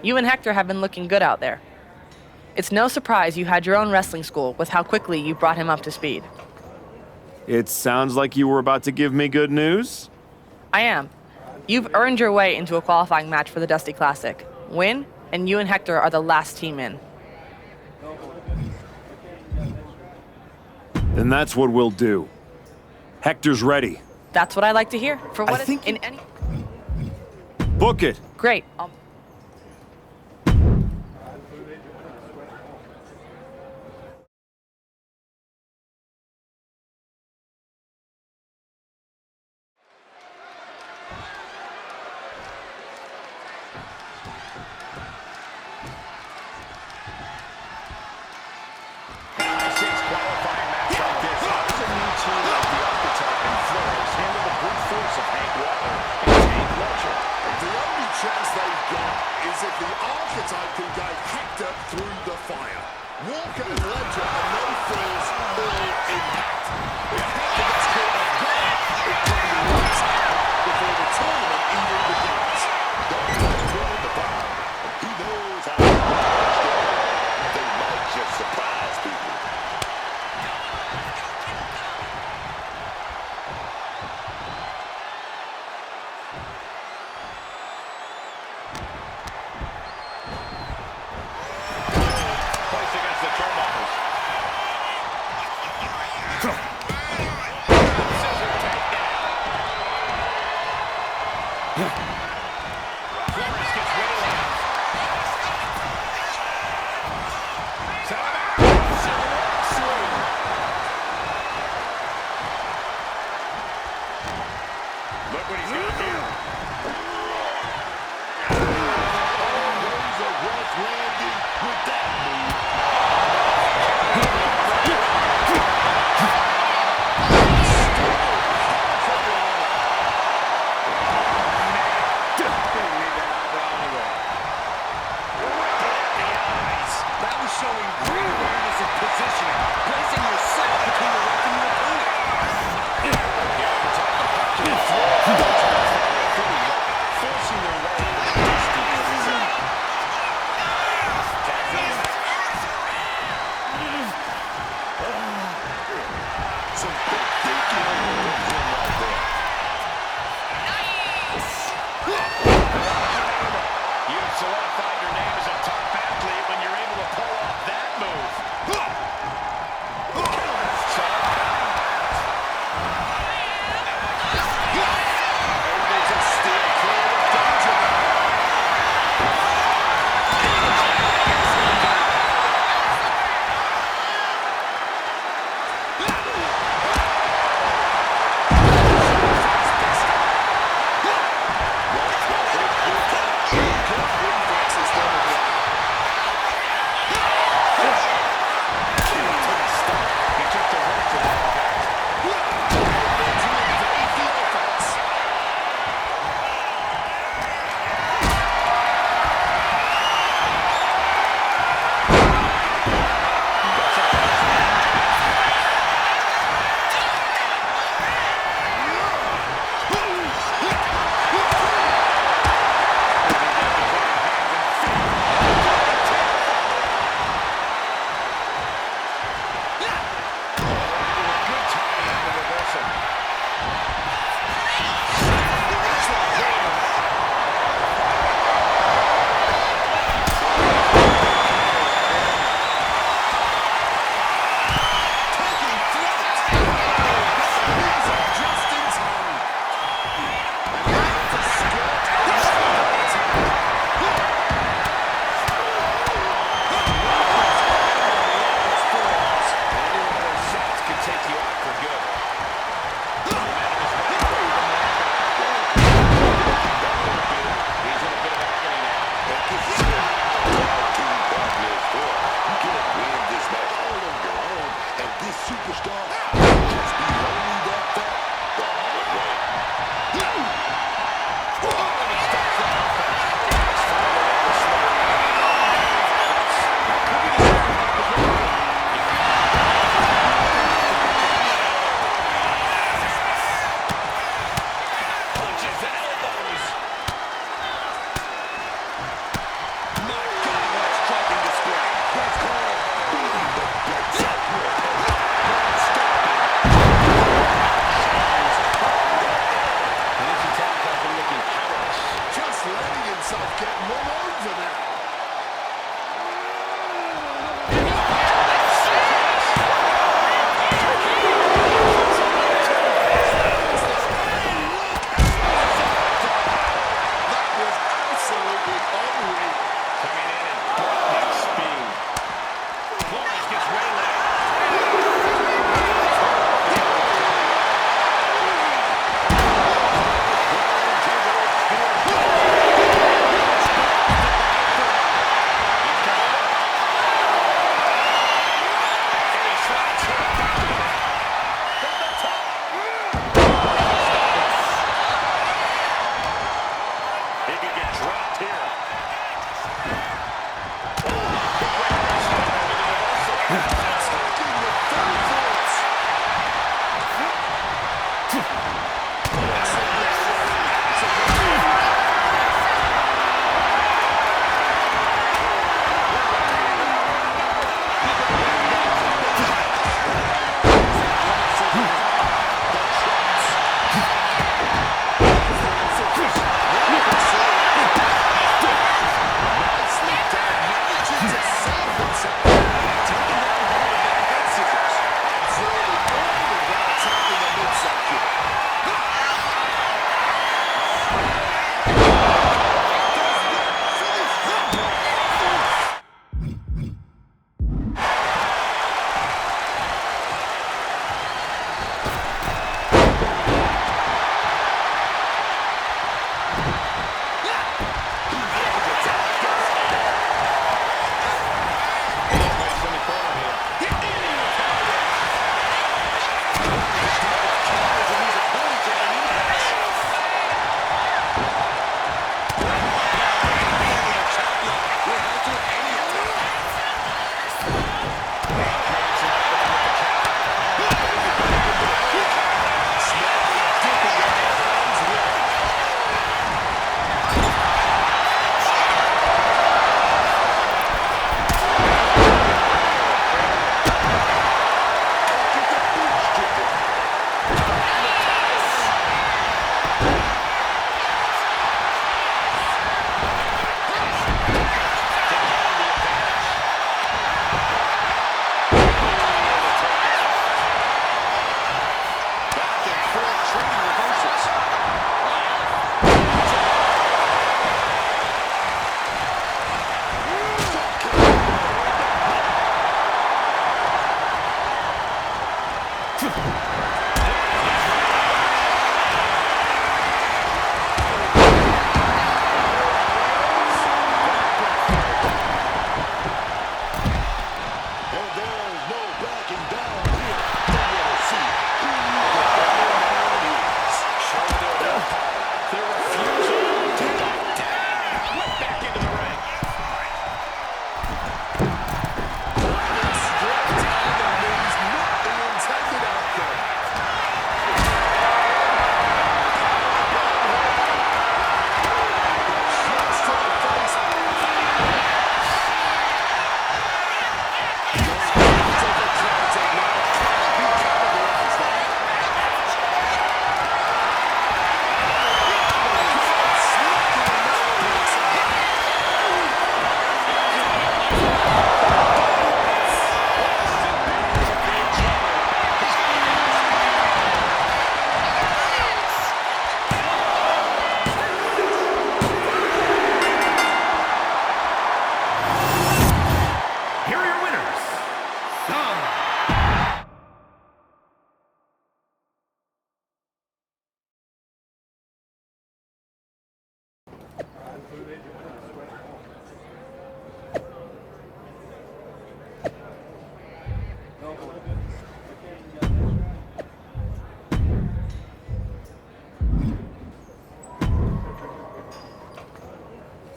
You and Hector have been looking good out there. It's no surprise you had your own wrestling school with how quickly you brought him up to speed. It sounds like you were about to give me good news. I am. You've earned your way into a qualifying match for the Dusty Classic. Win, and you and Hector are the last team in. Then that's what we'll do. Hector's ready. That's what I like to hear. For what in any... Book it. Great.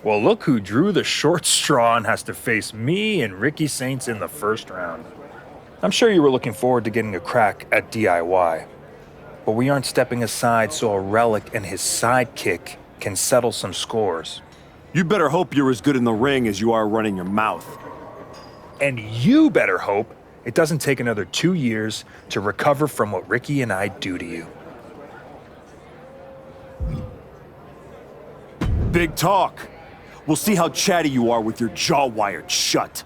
Well, look who drew the short straw and has to face me and Ricky Saints in the first round. I'm sure you were looking forward to getting a crack at DIY, but we aren't stepping aside so a relic and his sidekick can settle some scores. You better hope you're as good in the ring as you are running your mouth. And you better hope it doesn't take another 2 years to recover from what Ricky and I do to you. Big talk. We'll see how chatty you are with your jaw wired shut.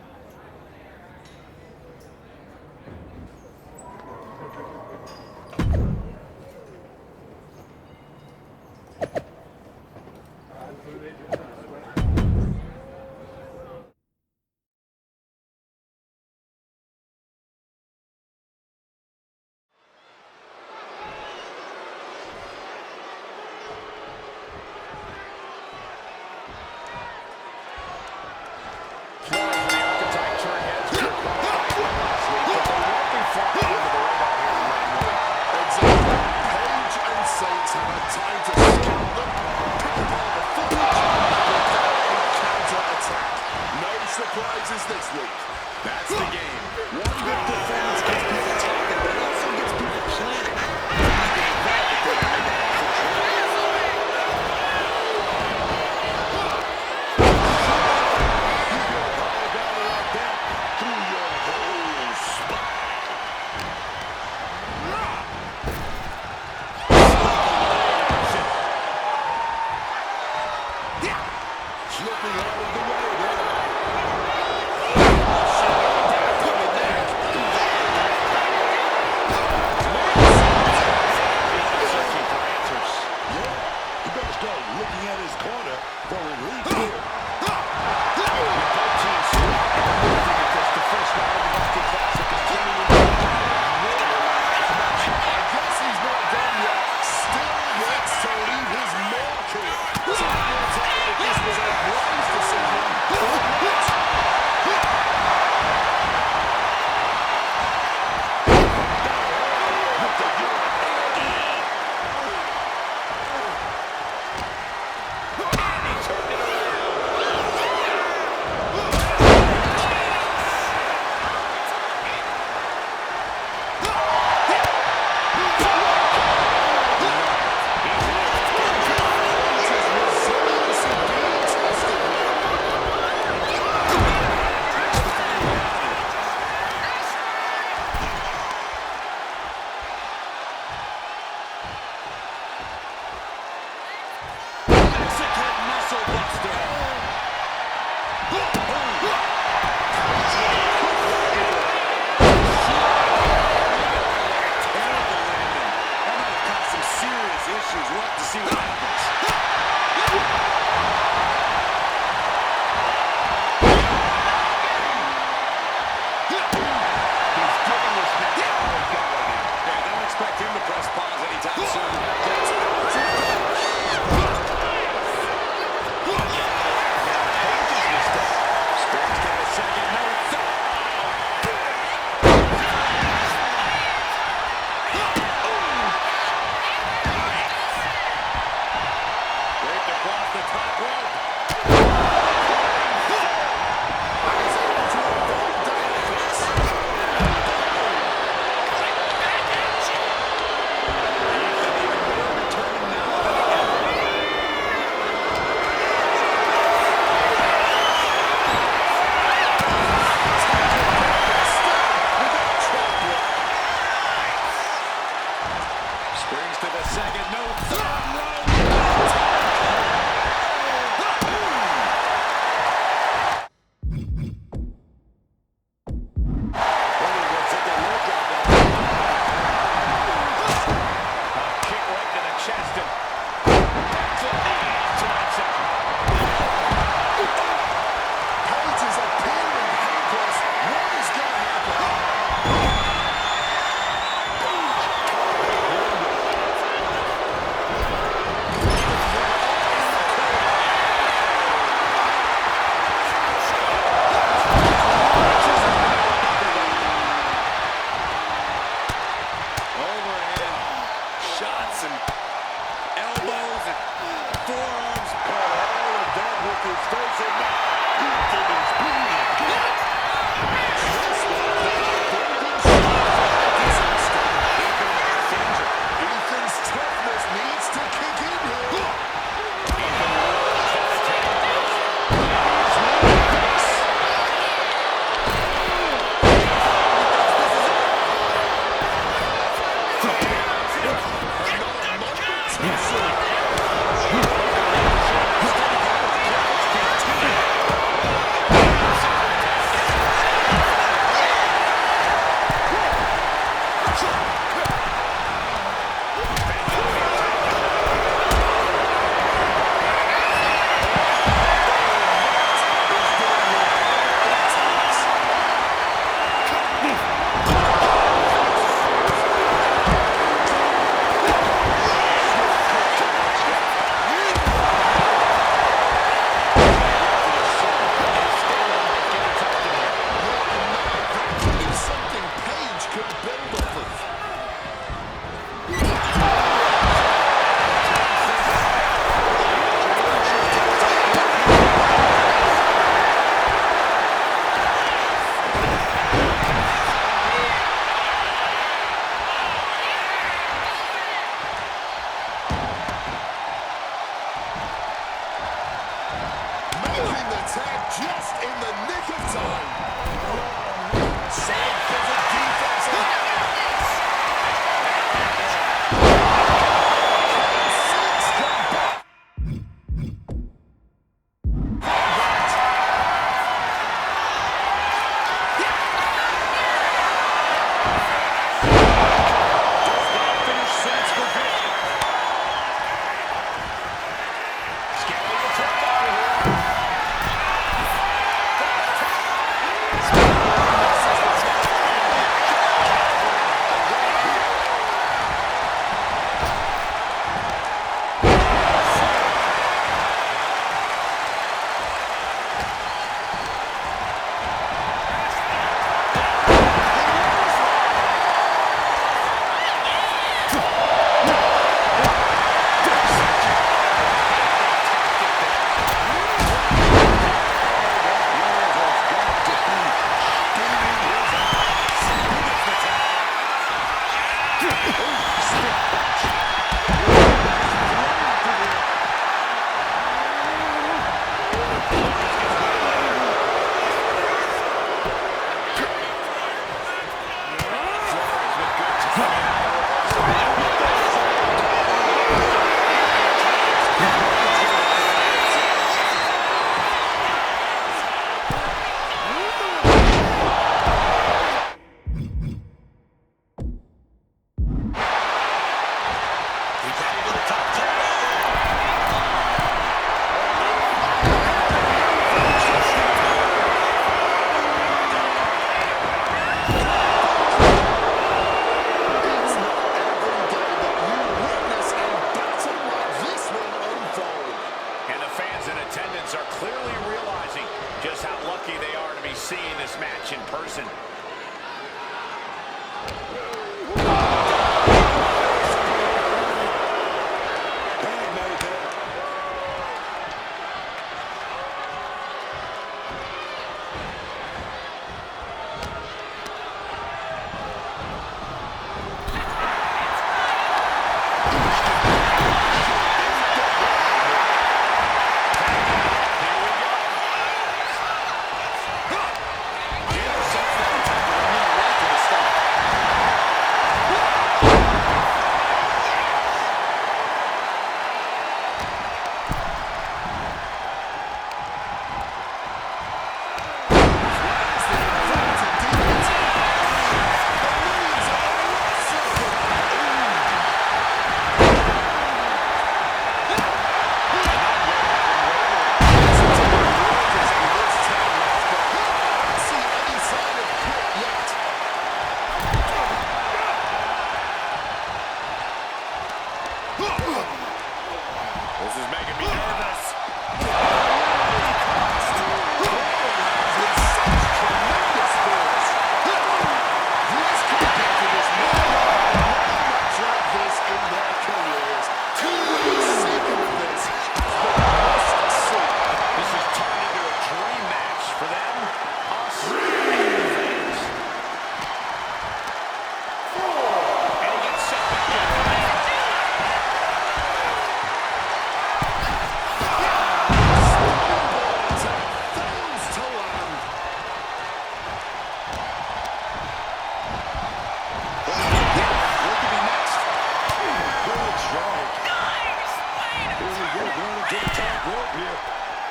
rope here.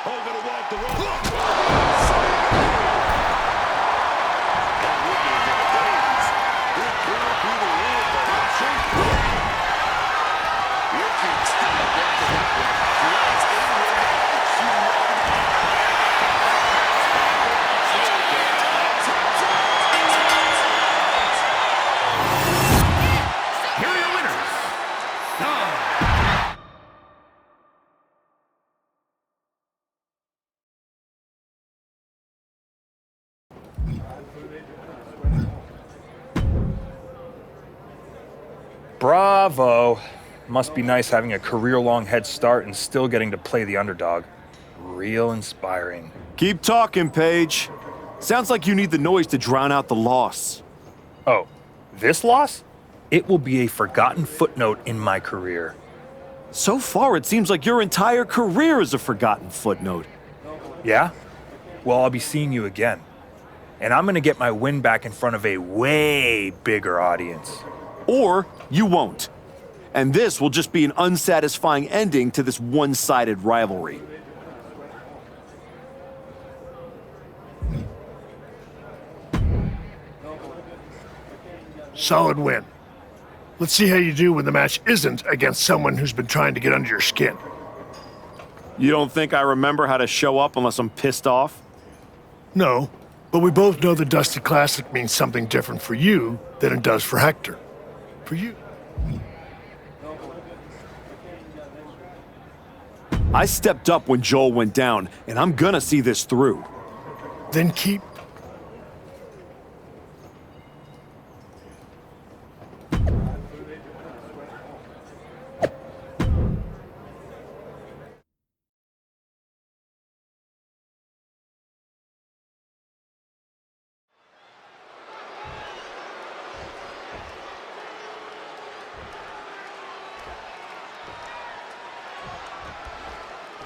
Oh, gonna walk the rope. Here are your winners. Bravo. Must be nice having a career-long head start and still getting to play the underdog. Real inspiring. Keep talking, Paige. Sounds like you need the noise to drown out the loss. Oh, this loss? It will be a forgotten footnote in my career. So far, it seems like your entire career is a forgotten footnote. Yeah? Well, I'll be seeing you again. And I'm gonna get my win back in front of a way bigger audience. Or you won't. And this will just be an unsatisfying ending to this one-sided rivalry. Solid win. Let's see how you do when the match isn't against someone who's been trying to get under your skin. You don't think I remember how to show up unless I'm pissed off? No, but we both know the Dusty Classic means something different for you than it does for Hector. For you. I stepped up when Joel went down, and I'm gonna see this through. Then keep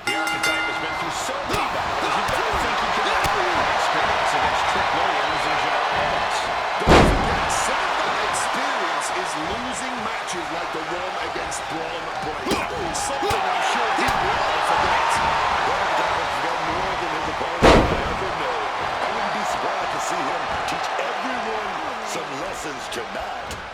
The archetype has been through so many battles, you don't think he can handle the experience against Trick Williams and John Evans. Don't forget, some of that experience is losing matches like the one against Braun Breaker. Something I'm sure he will forget. Braun Breaker's got more than his opponent will ever know. I wouldn't be surprised to see him teach everyone some lessons tonight.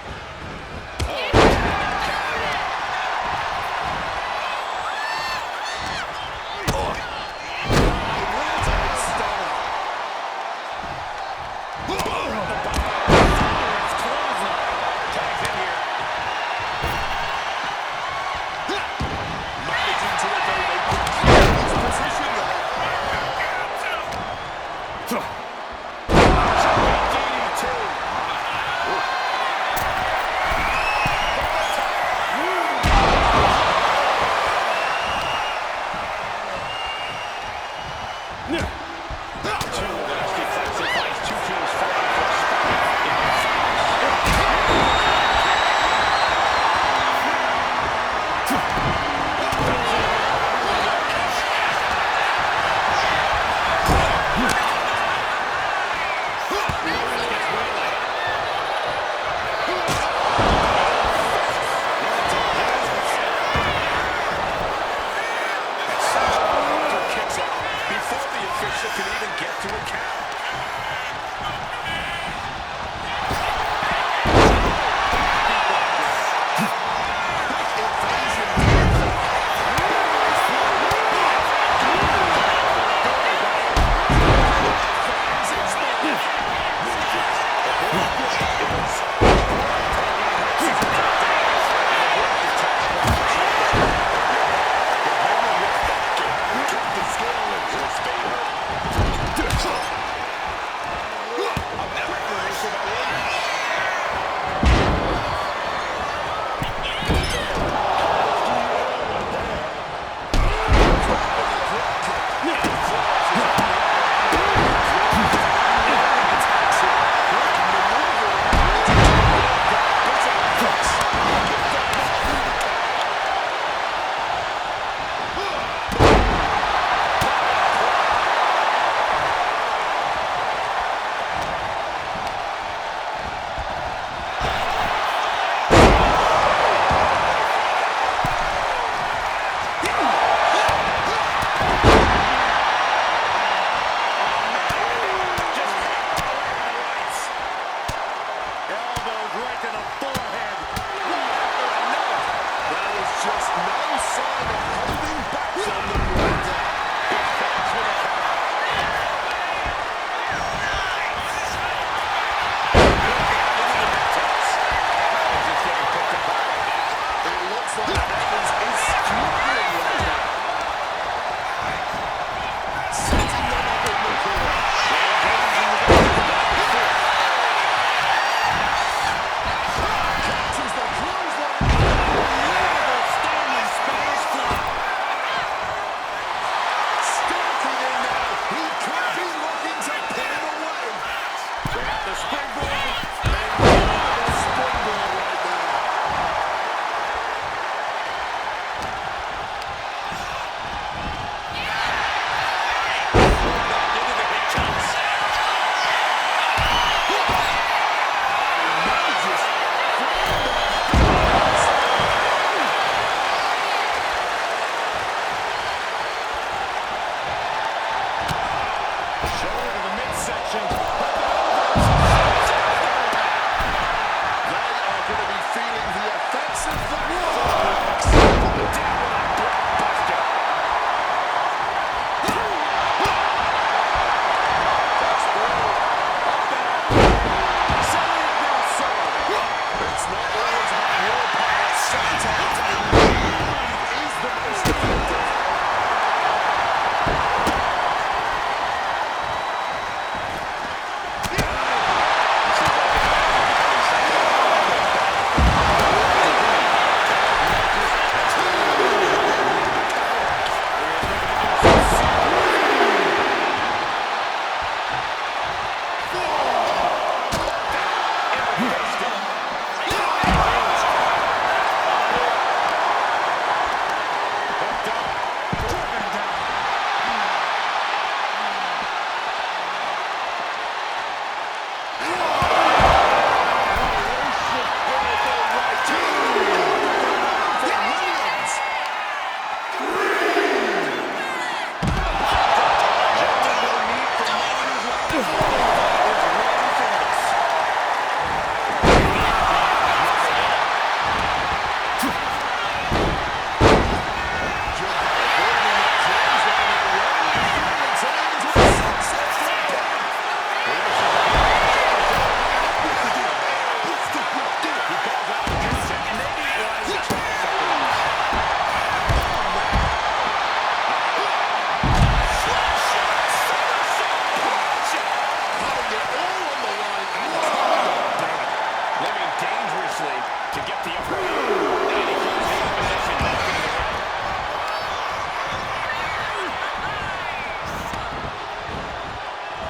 dangerously to get the upper hand. And he keeps the opposition back into the ring.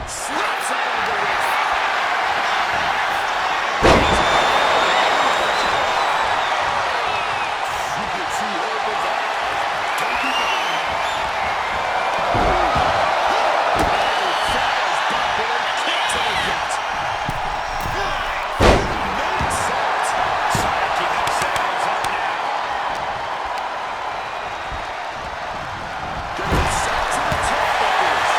Slaps out of the wrist. You can see elbows out. Take it down. Fires back with a kick to the gut. Psyching themselves up now. Getting set to the top of this.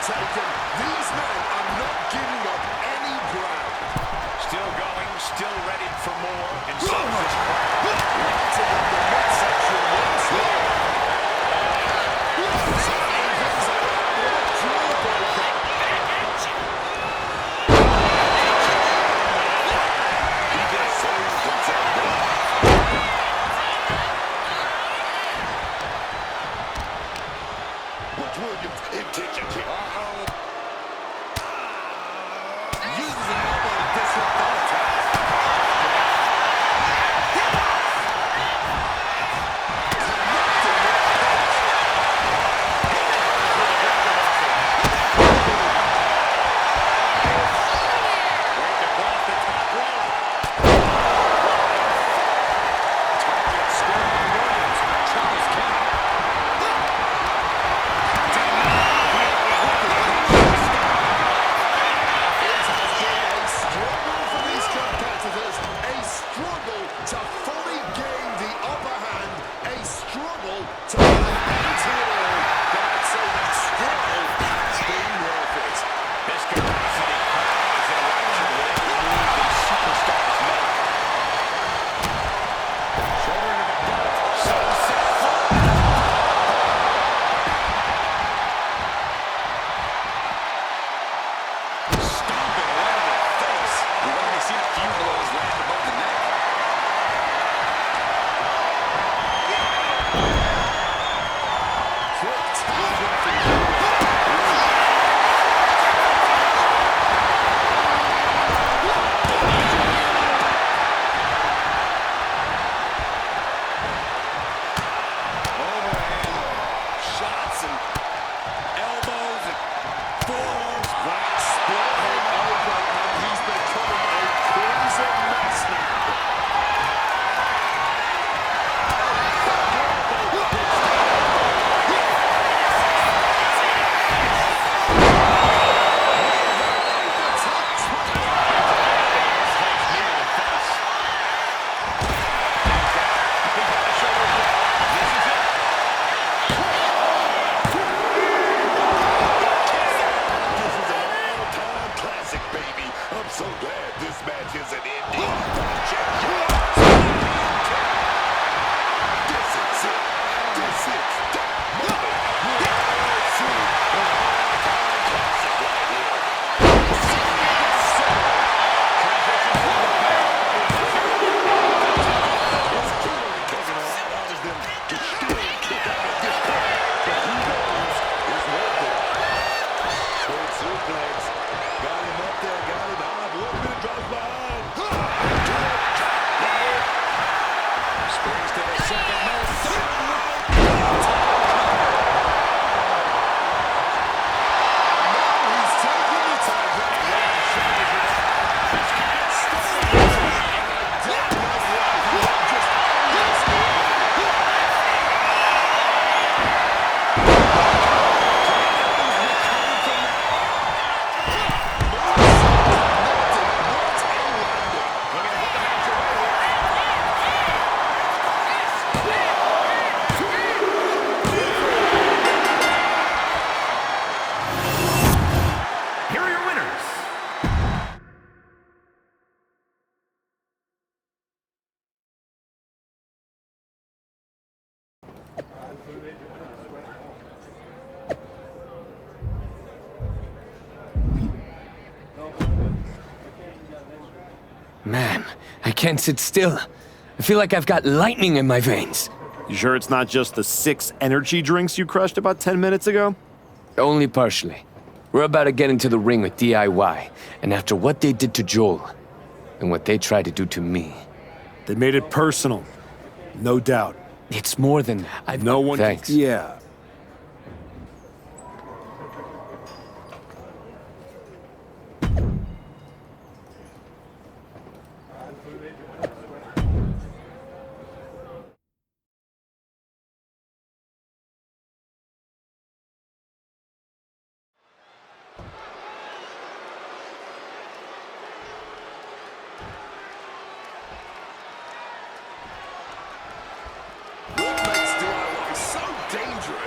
Taken. These men are not giving up any ground. Still going, still ready for more, and so is this crowd. Lighting up the midsection once more. Turning things around with a jawbreaker. He just saves himself down. What's Williams intentions here? Uses an elbow to disrupt that attack. To fully gain the upper hand, a struggle to maintain it all. But I'd say that struggle has been worth it. This capacity is an election with every move these superstars make. Shoulder to the gut, sunset flip. Stomping around the face. We've already seen a few blows land above the neck. So glad this match isn't ending. This is it. This is the moment. Classic right here. Because it allows them to still kick out at this point. But who knows is worth it. Good suplex. Got him up there, got him high. Woodman drops behind. Springs to the second, no third. Man, I can't sit still. I feel like I've got lightning in my veins. You sure it's not just the 6 energy drinks you crushed about 10 minutes ago? Only partially. We're about to get into the ring with DIY, and after what they did to Joel, and what they tried to do to me... They made it personal. No doubt. It's more than that. No one... Thanks. Yeah. What makes DIY so dangerous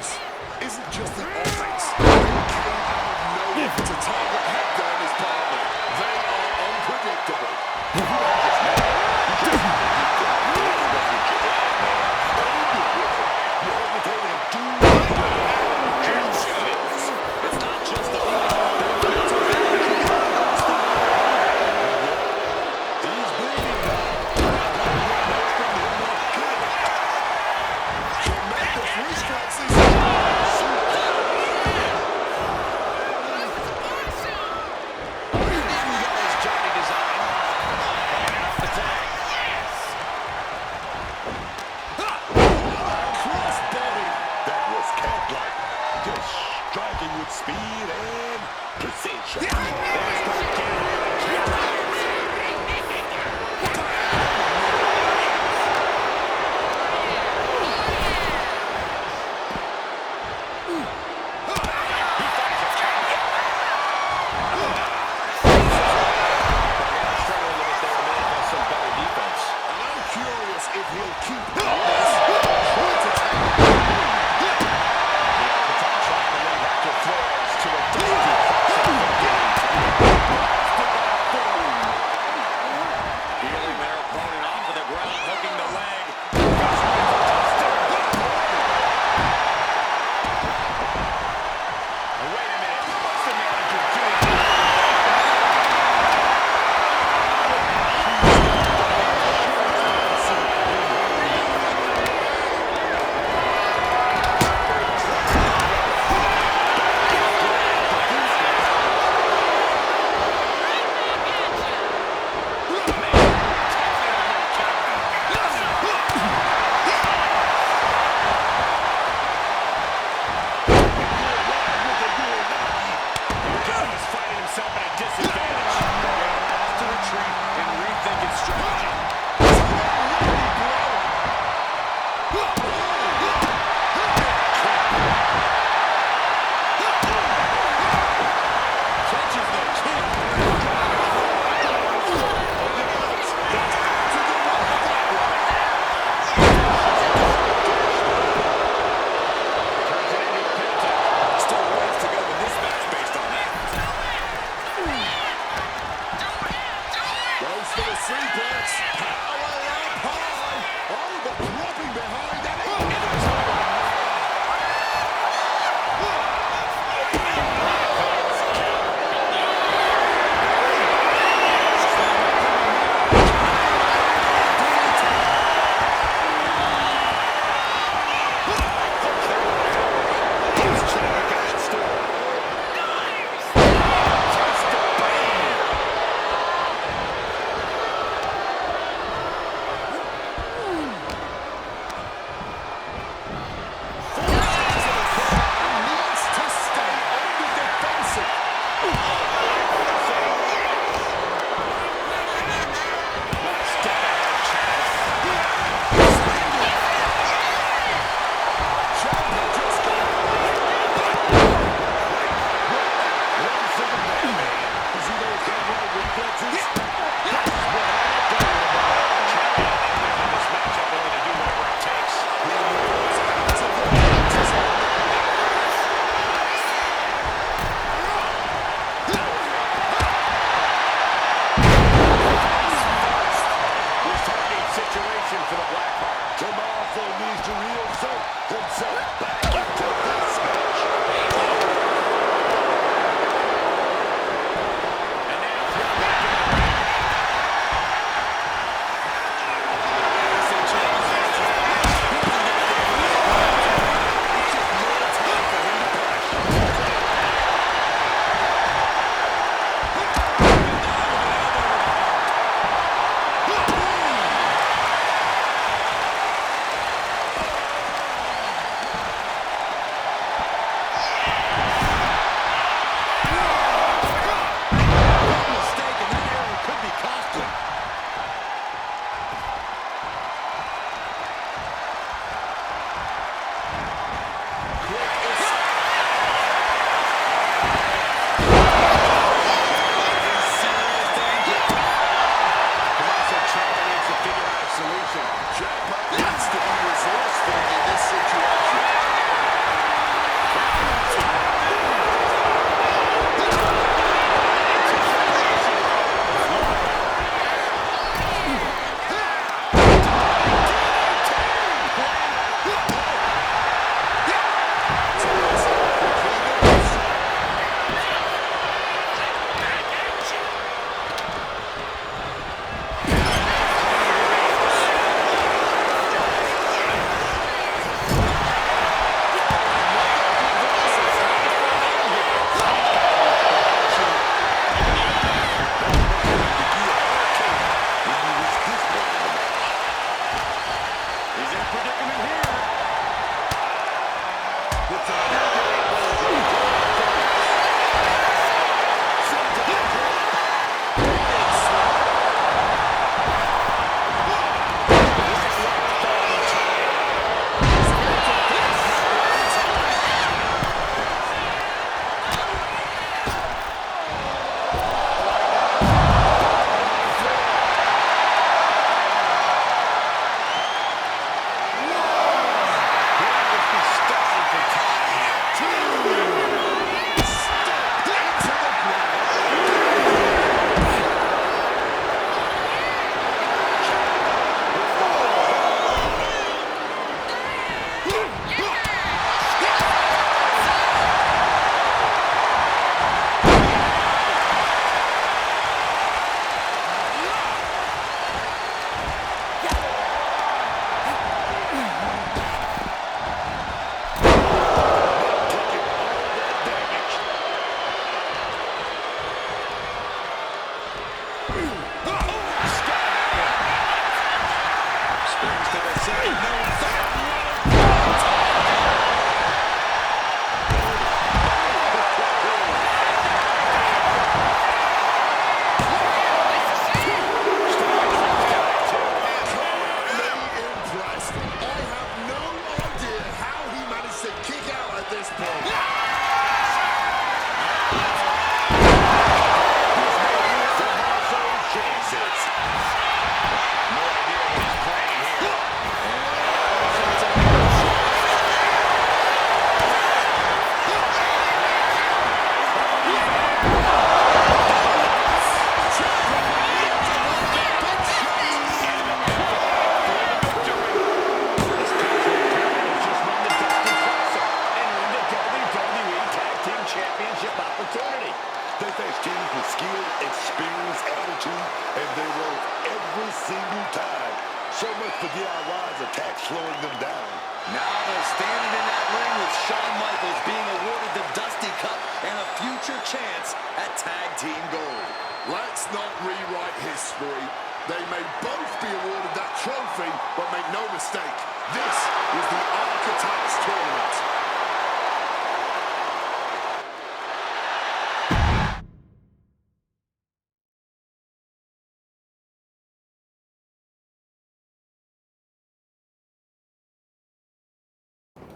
to, and they roll every single time. So much for DIY's attack slowing them down. Now they're standing in that ring with Shawn Michaels being awarded the Dusty Cup and a future chance at Tag Team Gold. Let's not rewrite history. They may both be awarded that trophy, but make no mistake, this is the Archetypes Tournament.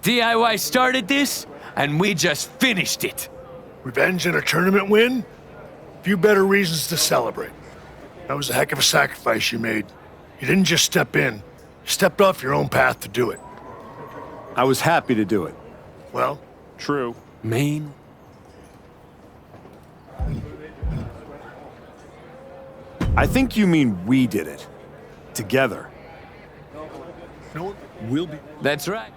DIY started this, and we just finished it. Revenge and a tournament win? Few better reasons to celebrate. That was a heck of a sacrifice you made. You didn't just step in. You stepped off your own path to do it. I was happy to do it. Well, True. Main? I think you mean we did it. Together. no, we'll be... That's right.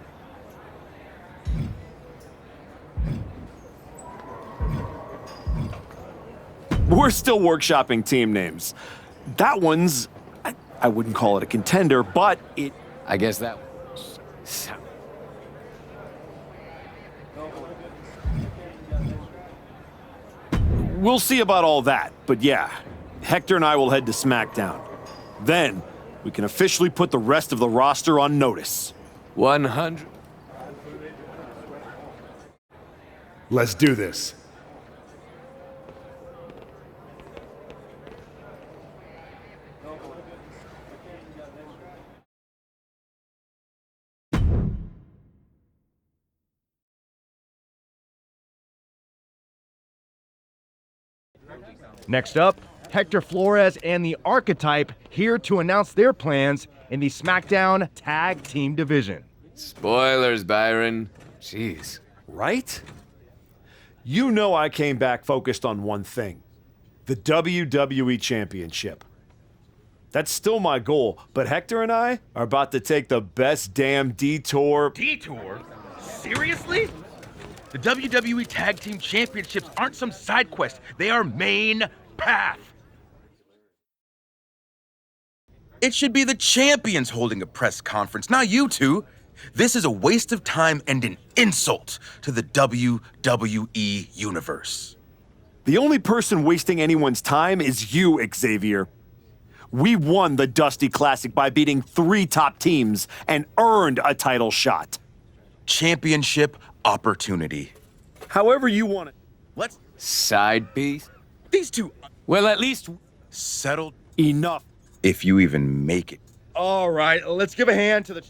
We're still workshopping team names. That one's... I wouldn't call it a contender, but it... I guess that... We'll see about all that, but yeah. Hector and I will head to SmackDown. Then, we can officially put the rest of the roster on notice. 100... Let's do this. Next up, Hector Flores and the Archetype here to announce their plans in the SmackDown Tag Team Division. Spoilers, Byron. Jeez. Right? You know I came back focused on one thing. The WWE Championship. That's still my goal, but Hector and I are about to take the best damn detour... Detour? Seriously? The WWE Tag Team Championships aren't some side quest. They are main path. It should be the champions holding a press conference, not you two. This is a waste of time and an insult to the WWE Universe. The only person wasting anyone's time is you, Xavier. We won the Dusty Classic by beating 3 top teams and earned a title shot. Championship opportunity. However you want it. Let's... Side piece? These two... Well, at least... Settled. Enough. If you even make it. All right, let's give a hand to the...